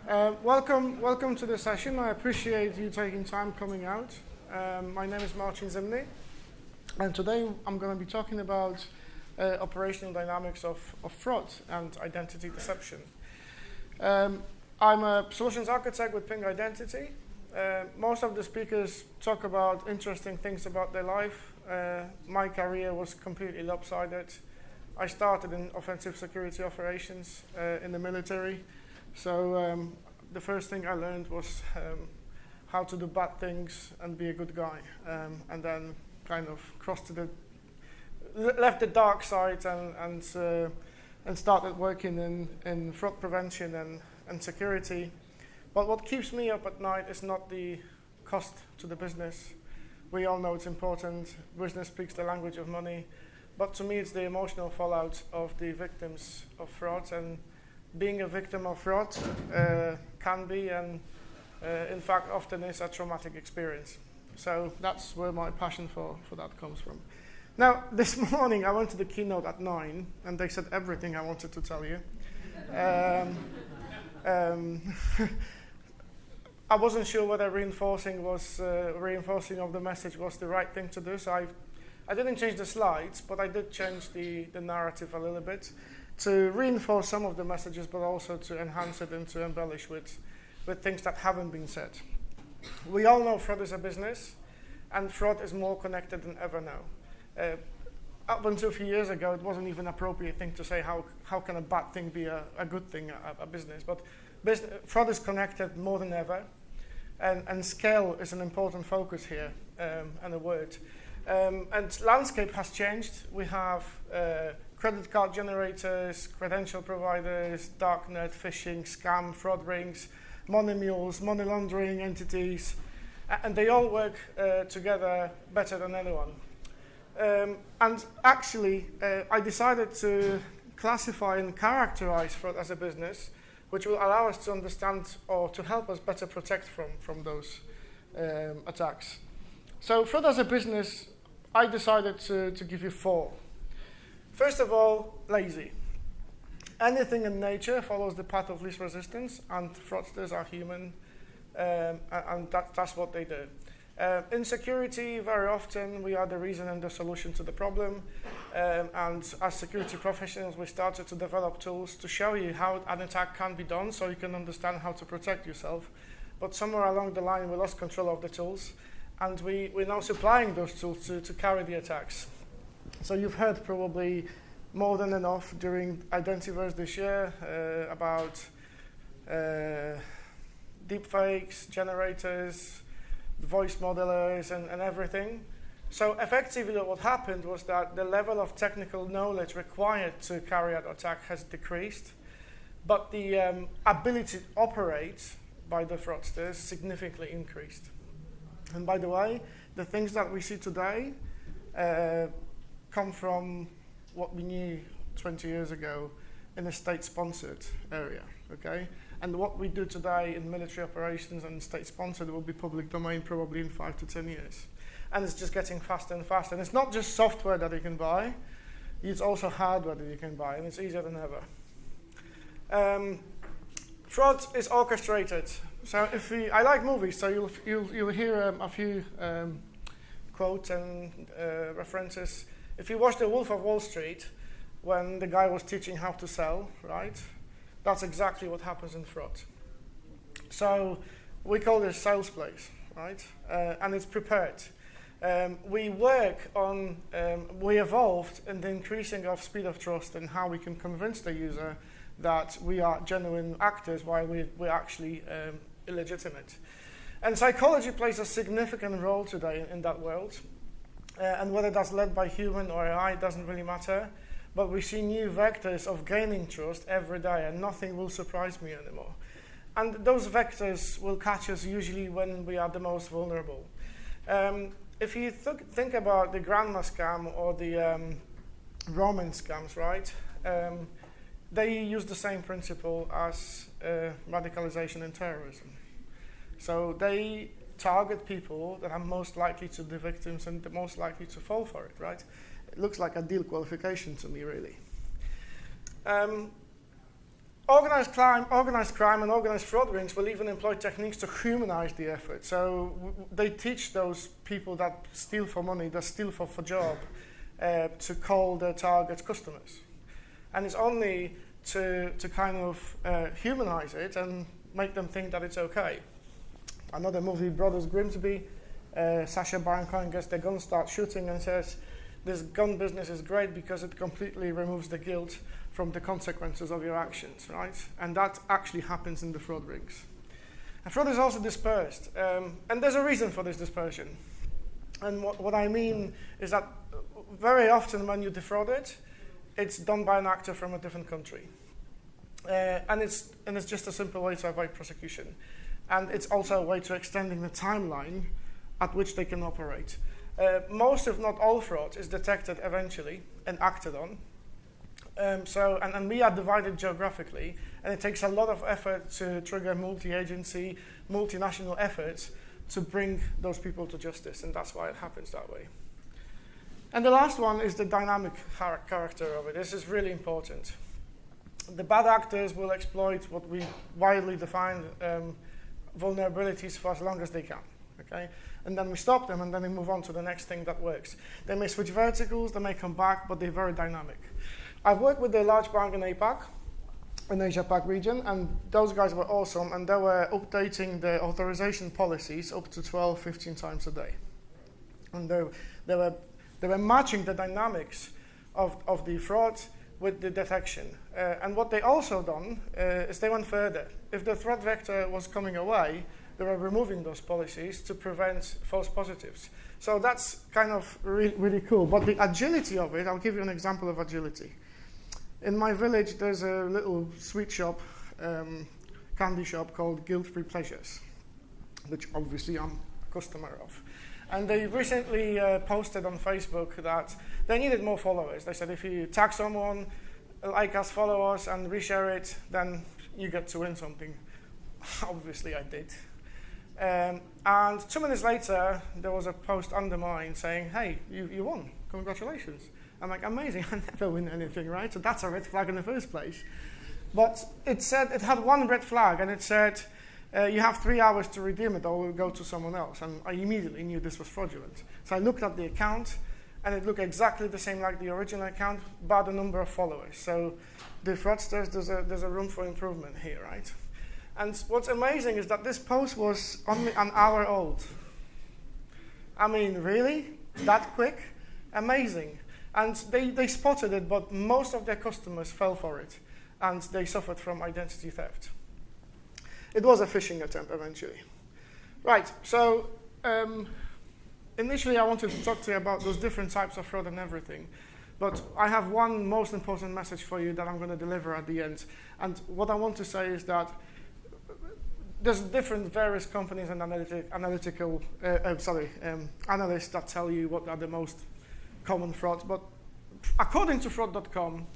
Welcome to the session. I appreciate you taking time coming out. My name is Marcin Zimny, and today I'm going to be talking about operational dynamics of fraud and identity deception. I'm a solutions architect with Ping Identity. Most of the speakers talk about interesting things about their life. My career was completely lopsided. I started in offensive security operations in the military. So the first thing I learned was how to do bad things and be a good guy, and then kind of left the dark side and started working in fraud prevention and security. But what keeps me up at night is not the cost to the business. We all know it's important. Business speaks the language of money. But to me, it's the emotional fallout of the victims of fraud. And being a victim of fraud can be, and in fact, often is a traumatic experience. So that's where my passion for that comes from. Now, this morning, I went to the keynote at 9, and they said everything I wanted to tell you. I wasn't sure whether reinforcing of the message was the right thing to do, so I didn't change the slides, but I did change the narrative a little bit to reinforce some of the messages, but also to enhance it and to embellish with things that haven't been said. We all know fraud is a business, and fraud is more connected than ever now. Up until a few years ago, it wasn't even an appropriate thing to say how can a bad thing be a good thing, a business. But fraud is connected more than ever, and scale is an important focus here, and a word. And landscape has changed. We have credit card generators, credential providers, darknet, phishing, scam, fraud rings, money mules, money laundering entities, and they all work together better than anyone. And actually, I decided to classify and characterize fraud as a business, which will allow us to understand or to help us better protect from those attacks. So fraud as a business, I decided to give you 4. First of all, lazy. Anything in nature follows the path of least resistance, and fraudsters are human, and that's what they do. In security, very often we are the reason and the solution to the problem, and as security professionals, we started to develop tools to show you how an attack can be done so you can understand how to protect yourself. But somewhere along the line, we lost control of the tools, and we're now supplying those tools to carry the attacks. So you've heard probably more than enough during Attendees this year about deepfakes, generators, voice modelers, and everything. So effectively what happened was that the level of technical knowledge required to carry out attack has decreased, but the ability to operate by the fraudsters significantly increased. And by the way, the things that we see today come from what we knew 20 years ago in a state-sponsored area, okay? And what we do today in military operations and state-sponsored will be public domain probably in 5 to 10 years. And it's just getting faster and faster. And it's not just software that you can buy, it's also hardware that you can buy, and it's easier than ever. Fraud is orchestrated. So I like movies, so you'll hear a few quotes and references. If you watch The Wolf of Wall Street, when the guy was teaching how to sell, right? That's exactly what happens in fraud. So we call this sales plays, right? And it's prepared. We work on, we evolved in the increasing of speed of trust and how we can convince the user that we are genuine actors while we're actually illegitimate. And psychology plays a significant role today in that world. And whether that's led by human or AI doesn't really matter. But we see new vectors of gaining trust every day, and nothing will surprise me anymore. And those vectors will catch us usually when we are the most vulnerable. If you think about the grandma scam or the Roman scams, right? They use the same principle as radicalization and terrorism. So they target people that are most likely to be victims and the most likely to fall for it, right? It looks like a deal qualification to me, really. organized crime, and organized fraud rings will even employ techniques to humanize the effort. So they teach those people that steal for money, that steal for job, to call their target customers. And it's only to kind of humanize it and make them think that it's okay. Another movie, Brothers Grimsby, Sacha Baron Cohen gets the gun, starts shooting, and says, this gun business is great because it completely removes the guilt from the consequences of your actions, right? And that actually happens in the fraud rings. And fraud is also dispersed. And there's a reason for this dispersion. And what I mean is that very often when you defraud it, it's done by an actor from a different country. And it's just a simple way to avoid prosecution. And it's also a way to extending the timeline at which they can operate. Most, if not all, fraud is detected eventually and acted on. And we are divided geographically, and it takes a lot of effort to trigger multi-agency, multinational efforts to bring those people to justice, and that's why it happens that way. And the last one is the dynamic character of it. This is really important. The bad actors will exploit what we widely define vulnerabilities for as long as they can. Okay? And then we stop them, and then we move on to the next thing that works. They may switch verticals, they may come back, but they're very dynamic. I've worked with a large bank in APAC, in Asia-Pac region, and those guys were awesome, and they were updating the authorization policies up to 12, 15 times a day. And they were matching the dynamics of the fraud with the detection. And what they also done is they went further. If the threat vector was coming away, they were removing those policies to prevent false positives. So that's kind of really cool. But the agility of it, I'll give you an example of agility. In my village, there's a little sweet shop, candy shop called Guilt-Free Pleasures, which obviously I'm a customer of. And they recently posted on Facebook that they needed more followers. They said if you tag someone, like us, follow us, and reshare it, then you get to win something. Obviously, I did. And 2 minutes later, there was a post under mine saying, hey, you won. Congratulations. I'm like, amazing. I never win anything, right? So that's a red flag in the first place. But it had one red flag, and it said, you have 3 hours to redeem it, or we'll go to someone else. And I immediately knew this was fraudulent. So I looked at the account, and it looked exactly the same like the original account, but the number of followers. So the fraudsters, there's a room for improvement here, right? And what's amazing is that this post was only an hour old. I mean, really? That quick? Amazing. And they spotted it, but most of their customers fell for it, and they suffered from identity theft. It was a phishing attempt eventually. Right, so initially I wanted to talk to you about those different types of fraud and everything. But I have one most important message for you that I'm going to deliver at the end. And what I want to say is that there's different various companies and analysts that tell you what are the most common frauds. But according to fraud.com,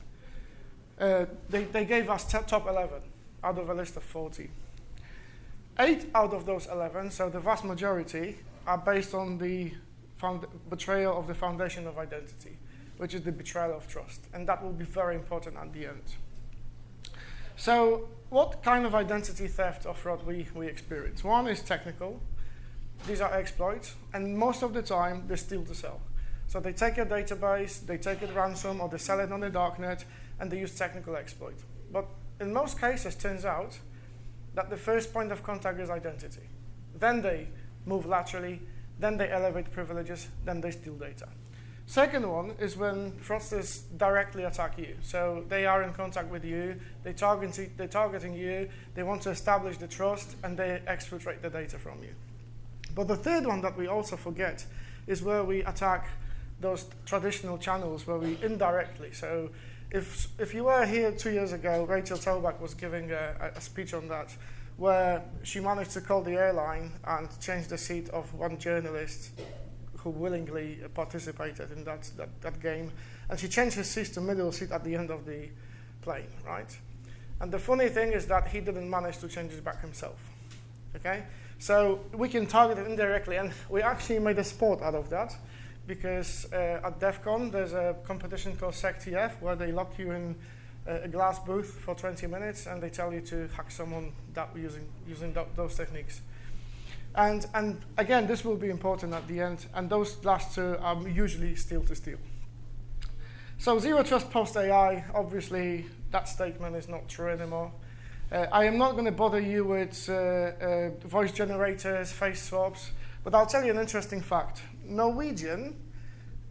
they gave us top 11 out of a list of 40. 8 out of those 11, so the vast majority, are based on the betrayal of the foundation of identity, which is the betrayal of trust. And that will be very important at the end. So what kind of identity theft or fraud we experience? One is technical. These are exploits, and most of the time, they steal to sell. So they take your database, they take it ransom, or they sell it on the darknet, and they use technical exploit. But in most cases, turns out that the first point of contact is identity. Then they move laterally, then they elevate privileges, then they steal data. Second one is when fraudsters directly attack you. So they are in contact with you, they're targeting you, they want to establish the trust, and they exfiltrate the data from you. But the third one that we also forget is where we attack those traditional channels where we indirectly. So if you were here 2 years ago, Rachel Tobak was giving a speech on that, where she managed to call the airline and change the seat of one journalist who willingly participated in that game. And she changed his seat to middle seat at the end of the plane, right? And the funny thing is that he didn't manage to change it back himself, okay? So we can target it indirectly, and we actually made a sport out of that, because at DEF CON, there's a competition called SecTF, where they lock you in a glass booth for 20 minutes, and they tell you to hack someone that using those techniques. And again, this will be important at the end, and those last two are usually steal to steal. So zero trust post AI, obviously that statement is not true anymore. I am not going to bother you with voice generators, face swaps, but I'll tell you an interesting fact. Norwegian,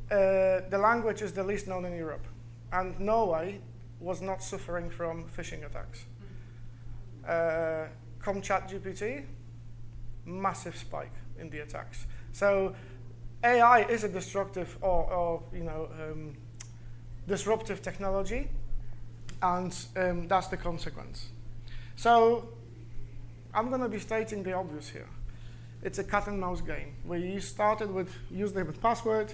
the language is the least known in Europe, and Norway was not suffering from phishing attacks. Come ChatGPT, massive spike in the attacks. So AI is a destructive or disruptive technology, and that's the consequence. So I'm going to be stating the obvious here. It's a cat and mouse game. We started with username and password.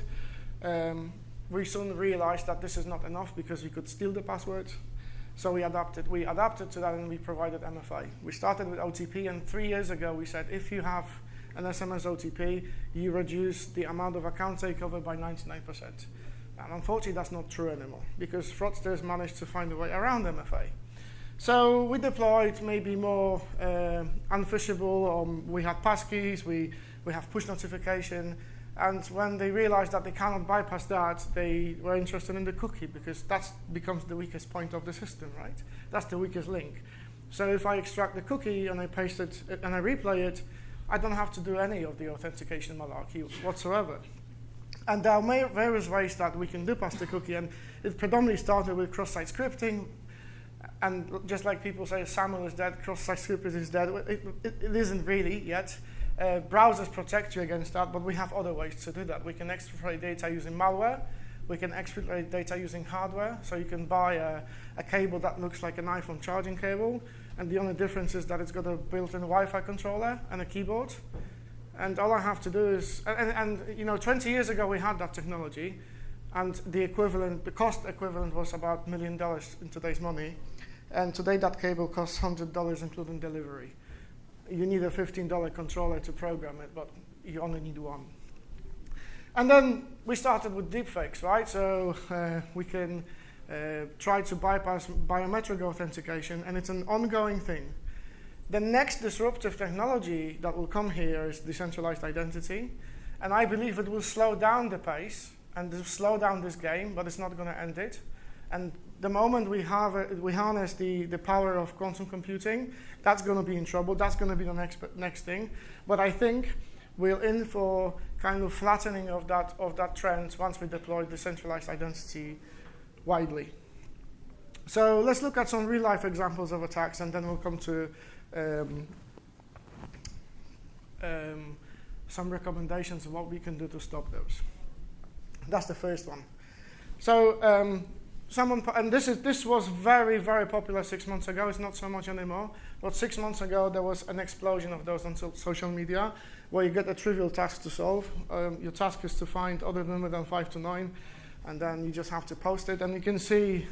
We soon realized that this is not enough because we could steal the password. So we adapted to that, and we provided MFA. We started with OTP, and 3 years ago we said if you have an SMS OTP, you reduce the amount of account takeover by 99%. And unfortunately, that's not true anymore because fraudsters managed to find a way around MFA. So we deployed maybe more unphishable. We had passkeys. We have push notification. And when they realized that they cannot bypass that, they were interested in the cookie because that becomes the weakest point of the system, right? That's the weakest link. So if I extract the cookie and I paste it and I replay it, I don't have to do any of the authentication malarkey whatsoever. And there are various ways that we can do past the cookie, and it predominantly started with cross-site scripting. And just like people say SAML is dead, cross-site scripting is dead, it isn't really yet. Browsers protect you against that, but we have other ways to do that. We can exfiltrate data using malware. We can exfiltrate data using hardware. So you can buy a cable that looks like an iPhone charging cable, and the only difference is that it's got a built-in Wi-Fi controller and a keyboard. And all I have to do is, and 20 years ago we had that technology, and the cost equivalent was about $1 million in today's money. And today that cable costs $100 including delivery. You need a $15 controller to program it, but you only need one. And then we started with deepfakes, right? So we can try to bypass biometric authentication, and it's an ongoing thing. The next disruptive technology that will come here is decentralized identity, and I believe it will slow down the pace and slow down this game, but it's not going to end it. And the moment we harness the power of quantum computing, that's going to be in trouble. That's going to be the next thing. But I think we're in for kind of flattening of that trend once we deploy decentralized identity widely. So let's look at some real-life examples of attacks, and then we'll come to some recommendations of what we can do to stop those. That's the first one. So and this was very, very popular 6 months ago. It's not so much anymore. But 6 months ago, there was an explosion of those on social media where you get a trivial task to solve. Your task is to find other number than 5 to 9, and then you just have to post it. And you can see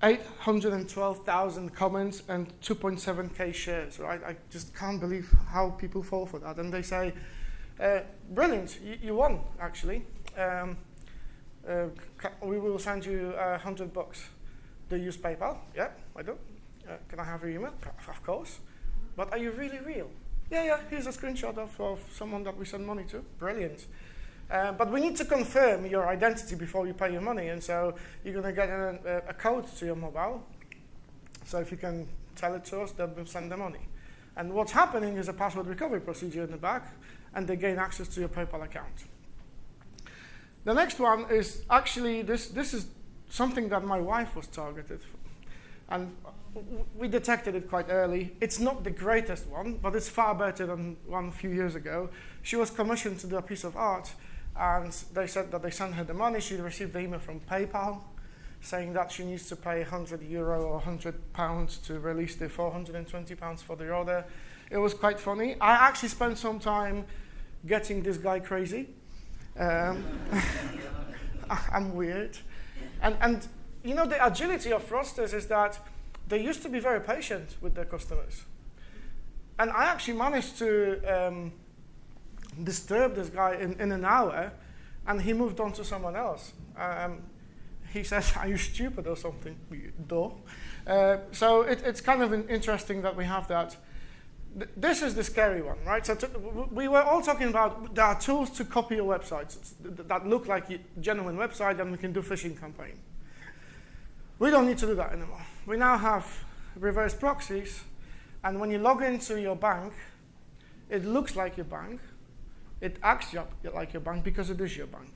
812,000 comments and 2.7K shares, right? I just can't believe how people fall for that. And they say, brilliant, you won, actually. We will send you $100. Do you use PayPal? Yeah, I do. Can I have your email? Of course. But are you really real? Yeah, here's a screenshot of someone that we send money to. Brilliant. But we need to confirm your identity before you pay your money, and so you're going to get a code to your mobile. So if you can tell it to us, then we'll send the money. And what's happening is a password recovery procedure in the back, and they gain access to your PayPal account. The next one is actually, this is something that my wife was targeted for. And we detected it quite early. It's not the greatest one, but it's far better than one a few years ago. She was commissioned to do a piece of art, and they said that they sent her the money. She received the email from PayPal saying that she needs to pay €100 or £100 to release the £420 for the order. It was quite funny. I actually spent some time getting this guy crazy. I'm weird. And the agility of fraudsters is that they used to be very patient with their customers. And I actually managed to disturb this guy in an hour, and he moved on to someone else. he says, "Are you stupid or something?" Duh. So it's kind of interesting that we have that. This is the scary one, right? So we were all talking about there are tools to copy your websites that look like a genuine website, and we can do phishing campaign. We don't need to do that anymore. We now have reverse proxies, and when you log into your bank, it looks like your bank. It acts like your bank because it is your bank.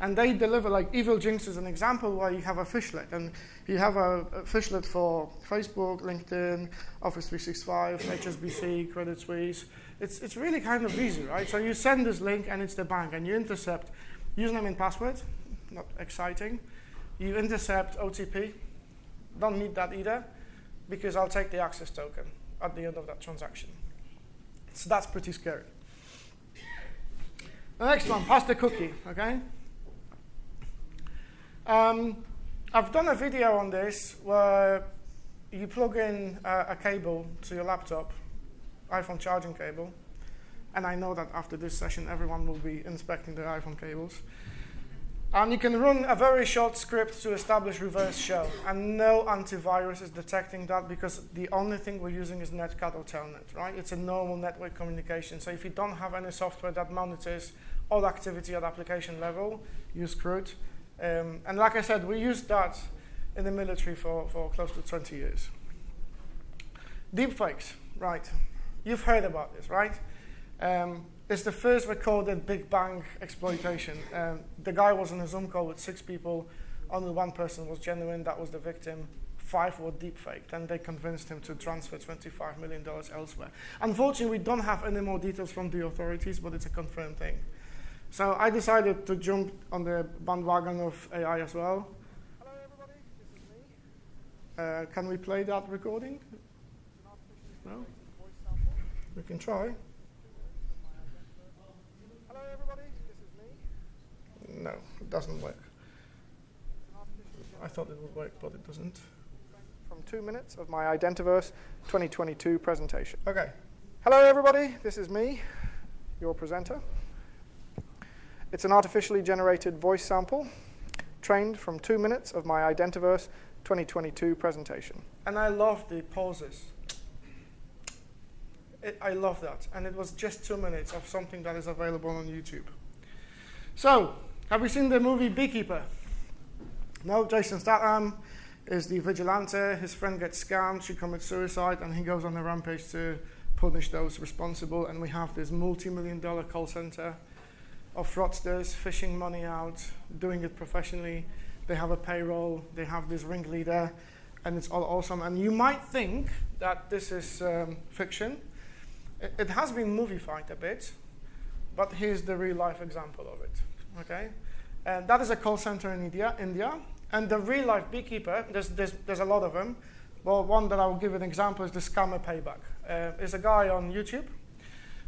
And they deliver, like Evil Jinx is an example where you have a fishlet. And you have a fishlet for Facebook, LinkedIn, Office 365, HSBC, Credit Suisse. It's really kind of easy, right? So you send this link and it's the bank. And you intercept username and password, not exciting. You intercept OTP, don't need that either, because I'll take the access token at the end of that transaction. So that's pretty scary. The next one, pass the cookie, okay? I've done a video on this where you plug in a cable to your laptop, iPhone charging cable, and I know that after this session everyone will be inspecting their iPhone cables. And you can run a very short script to establish reverse shell, and no antivirus is detecting that because the only thing we're using is Netcat or Telnet, right? It's a normal network communication. So if you don't have any software that monitors all activity at application level, you're screwed. And like I said, we used that in the military for close to 20 years. Deepfakes, right? You've heard about this, right? It's the first recorded Big Bang exploitation. The guy was on a Zoom call with 6 people. Only 1 person was genuine. That was the victim. 5 were deepfaked, and they convinced him to transfer $25 million elsewhere. Unfortunately, we don't have any more details from the authorities, but it's a confirmed thing. So I decided to jump on the bandwagon of AI as well. Hello, everybody. This is me. Can we play that recording? No? We can try. Hello, everybody. This is me. No, it doesn't work. I thought it would work, but it doesn't. From 2 minutes of my Identiverse 2022 presentation. Okay. Hello, everybody. This is me, your presenter. It's an artificially generated voice sample trained from 2 minutes of my Identiverse 2022 presentation. And I love the pauses. I love that. And it was just 2 minutes of something that is available on YouTube. So, have you seen the movie Beekeeper? No, Jason Statham is the vigilante. His friend gets scammed. She commits suicide, and he goes on a rampage to punish those responsible. And we have this multi-million-dollar call center of fraudsters fishing money out, doing it professionally. They have a payroll. They have this ringleader, and it's all awesome. And you might think that this is fiction. It has been movified a bit, but here's the real-life example of it. Okay, and that is a call center in India. And the real-life beekeeper, there's a lot of them. Well, one that I will give an example is the Scammer Payback. It's a guy on YouTube.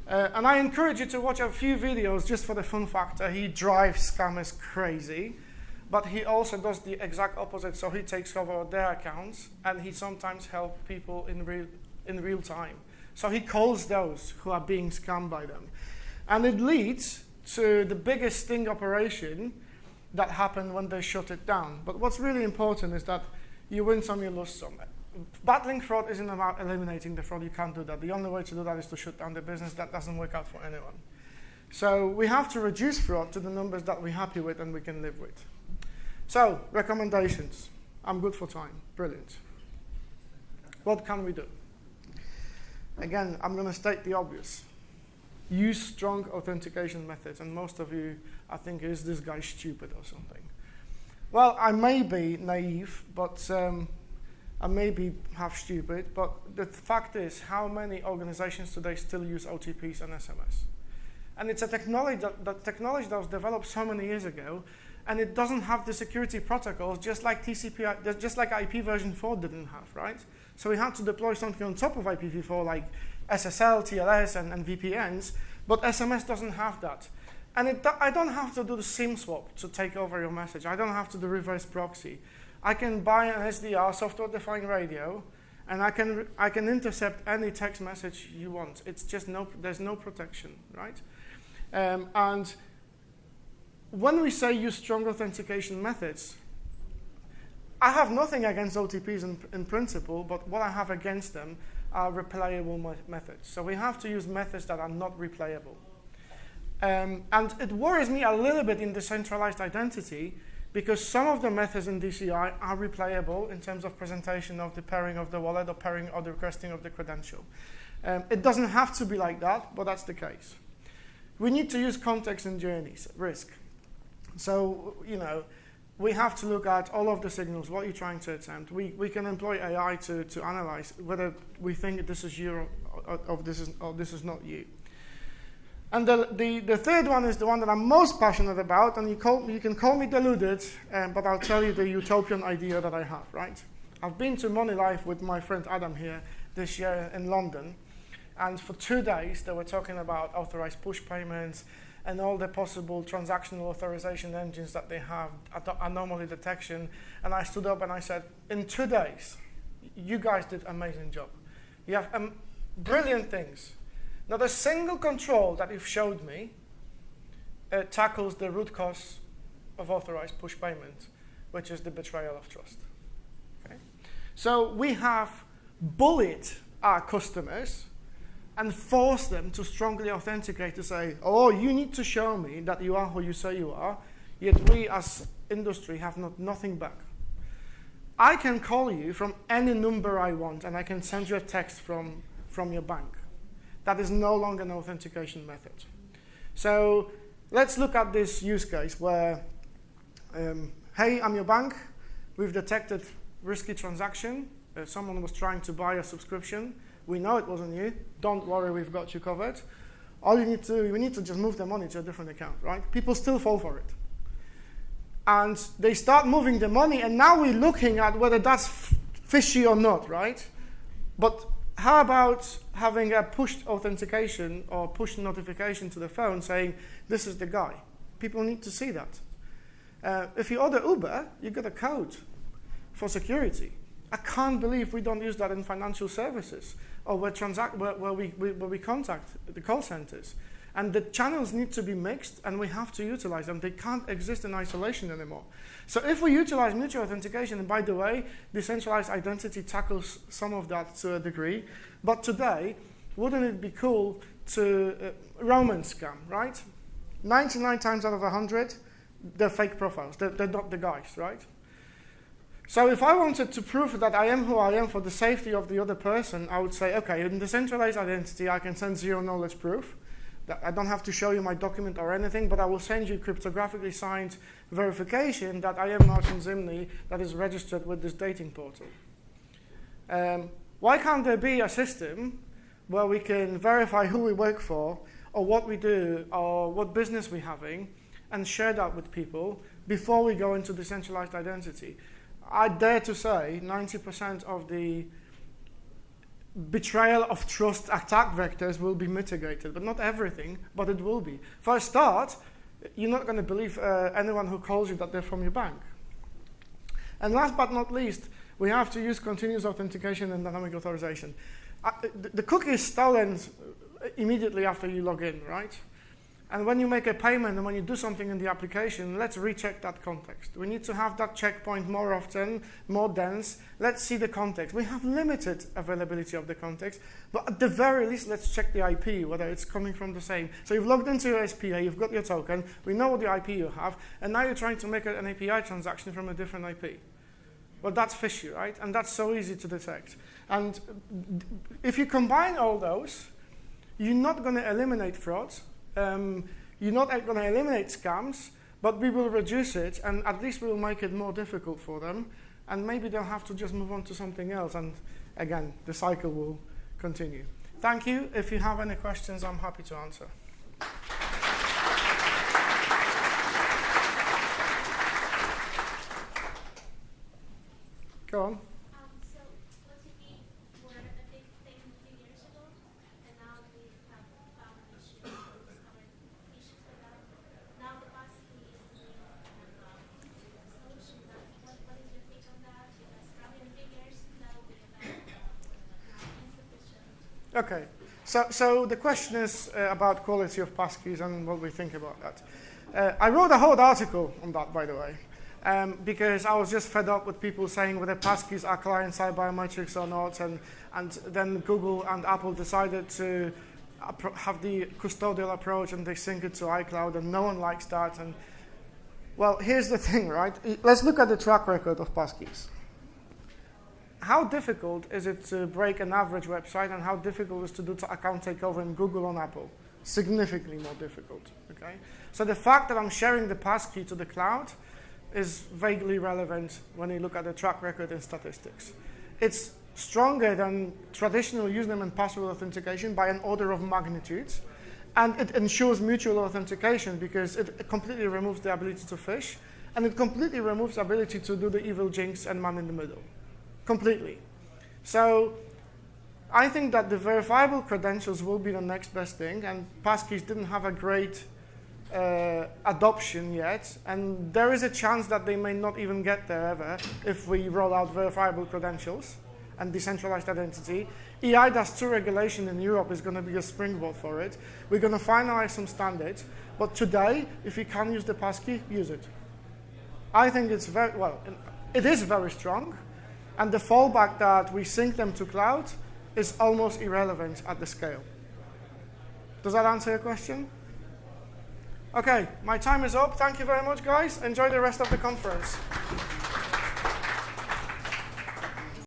And I encourage you to watch a few videos just for the fun factor. He drives scammers crazy, but he also does the exact opposite. So he takes over their accounts, and he sometimes helps people in real time. So he calls those who are being scammed by them. And it leads to the biggest sting operation that happened when they shut it down. But what's really important is that you win some, you lose some. Battling fraud isn't about eliminating the fraud. You can't do that. The only way to do that is to shut down the business. That doesn't work out for anyone. So we have to reduce fraud to the numbers that we're happy with and we can live with. So, recommendations. I'm good for time. Brilliant. What can we do? Again, I'm going to state the obvious. Use strong authentication methods. And most of you, I think, is this guy stupid or something? Well, I may be naive, but I may be half stupid. But the fact is, how many organizations today still use OTPs and SMS? And it's a technology that was developed so many years ago, and it doesn't have the security protocols, just like TCP, just like IP version 4 didn't have, right? So we had to deploy something on top of IPv4 like SSL, TLS, and VPNs, but SMS doesn't have that. And I don't have to do the SIM swap to take over your message. I don't have to do reverse proxy. I can buy an SDR, software-defined radio, and I can intercept any text message you want. It's just there's no protection, right? And when we say use strong authentication methods, I have nothing against OTPs in principle, but what I have against them are replayable methods. So we have to use methods that are not replayable. And it worries me a little bit in decentralized identity because some of the methods in DCI are replayable in terms of presentation of the pairing of the wallet or pairing or the requesting of the credential. It doesn't have to be like that, but that's the case. We need to use context and journeys, risk. So, we have to look at all of the signals, what you're trying to attempt. We can employ AI to analyze whether we think this is you or this is not you. And the third one is the one that I'm most passionate about, and you can call me deluded, but I'll tell you the utopian idea that I have, right? I've been to Money Life with my friend Adam here this year in London, and for 2 days they were talking about authorized push payments and all the possible transactional authorization engines that they have, anomaly detection, and I stood up and I said, in 2 days, you guys did an amazing job. You have brilliant things. Not a single control that you've showed me tackles the root cause of authorized push payment, which is the betrayal of trust. Okay? So we have bullied our customers and force them to strongly authenticate to say, oh, you need to show me that you are who you say you are, yet we as industry have nothing back. I can call you from any number I want, and I can send you a text from your bank. That is no longer an authentication method. So let's look at this use case where, hey, I'm your bank. We've detected risky transaction. Someone was trying to buy a subscription. We know it wasn't you. Don't worry, we've got you covered. All you need to, we need to just move the money to a different account, right? People still fall for it. And they start moving the money, and now we're looking at whether that's fishy or not, right? But how about having a push authentication or push notification to the phone saying, this is the guy? People need to see that. If you order Uber, you get a code for security. I can't believe we don't use that in financial services or where we contact the call centers. And the channels need to be mixed, and we have to utilize them. They can't exist in isolation anymore. So if we utilize mutual authentication, and by the way, decentralized identity tackles some of that to a degree, but today, wouldn't it be cool to romance scam, right? 99 times out of 100, they're fake profiles. They're not the guys, right? So if I wanted to prove that I am who I am for the safety of the other person, I would say, okay, in decentralized identity, I can send zero knowledge proof. I don't have to show you my document or anything, but I will send you cryptographically signed verification that I am Marcin Zimny that is registered with this dating portal. Why can't there be a system where we can verify who we work for or what we do or what business we're having and share that with people before we go into decentralized identity? I dare to say 90% of the betrayal of trust attack vectors will be mitigated, but not everything, but it will be. For a start, you're not going to believe anyone who calls you that they're from your bank. And last but not least, we have to use continuous authentication and dynamic authorization. The cookie is stolen immediately after you log in, right? And when you make a payment and when you do something in the application, let's recheck that context. We need to have that checkpoint more often, more dense. Let's see the context. We have limited availability of the context, but at the very least, let's check the IP, whether it's coming from the same. So you've logged into your SPA, you've got your token, we know what the IP you have, and now you're trying to make an API transaction from a different IP. Well, that's fishy, right? And that's so easy to detect. And if you combine all those, you're not going to eliminate frauds. You're not going to eliminate scams, but we will reduce it, and at least we will make it more difficult for them, and maybe they'll have to just move on to something else, and again, the cycle will continue. Thank you. If you have any questions, I'm happy to answer. Go on. Okay, so the question is about quality of passkeys and what we think about that. I wrote a whole article on that, by the way. because I was just fed up with people saying whether passkeys are client-side biometrics or not, and then Google and Apple decided to have the custodial approach, and they sync it to iCloud, and no one likes that. And well, here's the thing, right? Let's look at the track record of passkeys. How difficult is it to break an average website, and how difficult is it to do account takeover in Google and Apple? Significantly more difficult, okay? So the fact that I'm sharing the passkey to the cloud is vaguely relevant when you look at the track record and statistics. It's stronger than traditional username and password authentication by an order of magnitude, and it ensures mutual authentication because it completely removes the ability to phish, and it completely removes the ability to do the evil jinx and man in the middle. Completely. So I think that the verifiable credentials will be the next best thing, and passkeys didn't have a great adoption yet, and there is a chance that they may not even get there ever if we roll out verifiable credentials and decentralized identity. EIDAS 2 regulation in Europe is going to be a springboard for it. We're going to finalize some standards, but today, if you can use the passkey, use it. I think it's very, well, it is very strong, and the fallback that we sync them to cloud is almost irrelevant at the scale. Does that answer your question? Okay, my time is up. Thank you very much, guys. Enjoy the rest of the conference.